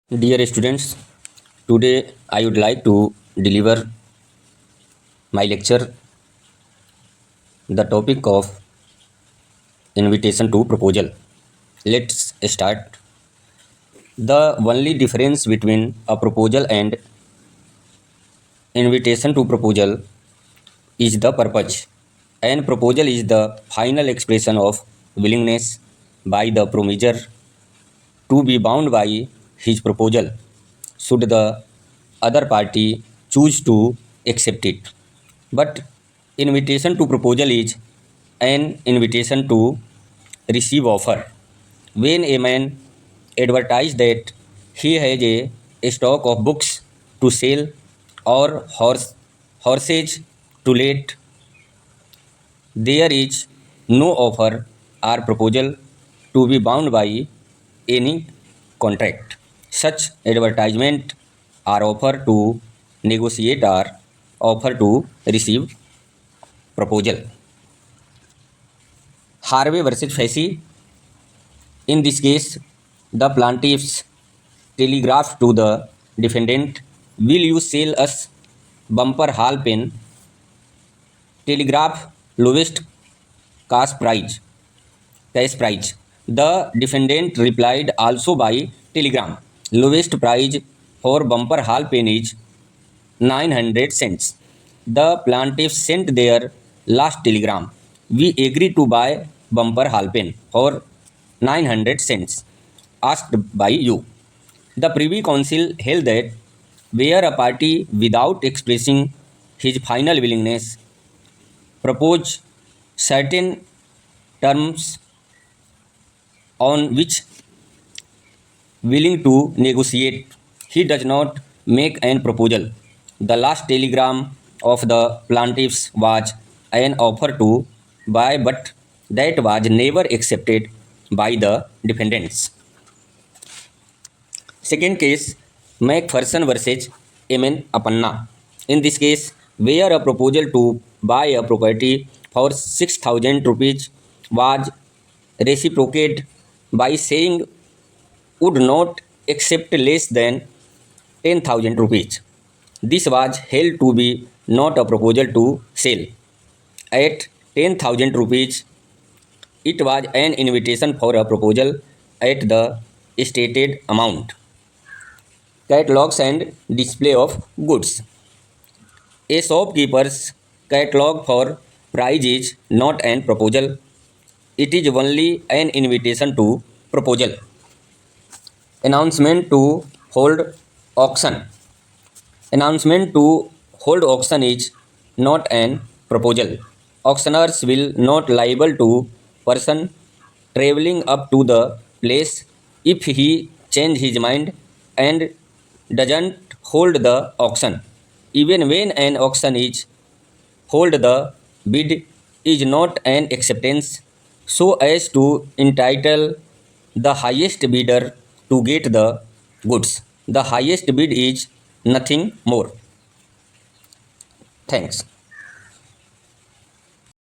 Dear students, today I would like to deliver my lecture. The topic of invitation to proposal. Let's start. The only difference between a proposal and invitation to proposal is the purpose. An proposal is the final expression of willingness by the promiser to be bound by his proposal, should the other party choose to accept it. But invitation to proposal is an invitation to receive offer. When a man advertises that he has a stock of books to sell or horses to let, there is no offer or proposal to be bound by any contract. Such advertisement are offer to negotiate or offer to receive proposal. Harvey versus Facey. In this case, the plaintiffs telegraphed to the defendant, "Will you sell us bumper hall pen? Telegraph lowest cash price. Cash price." The defendant replied also by telegram. Lowest price for bumper hall pen is 900 cents. The plaintiffs sent their last telegram. "We agree to buy bumper hall pen for 900 cents asked by you." The Privy Council held that where a party, without expressing his final willingness, propose certain terms on which willing to negotiate, he does not make an proposal. The last telegram of the plaintiffs was an offer to buy, but that was never accepted by the defendants. Second case, McPherson versus M.N. Apanna. In this case, where a proposal to buy a property for 6,000 rupees was reciprocated by saying would not accept less than 10,000 rupees. This was held to be not a proposal to sell. At 10,000 rupees, it was an invitation for a proposal at the stated amount. Catalogs and display of goods. A shopkeeper's catalog for price is not an proposal. It is only an invitation to proposal. Announcement to hold auction. Announcement to hold auction is not an proposal. Auctioneers will not liable to person traveling up to the place if he change his mind and doesn't hold the auction. Even when an auction is hold, the bid is not an acceptance so as to entitle the highest bidder to get the goods. The highest bid is nothing more. Thanks.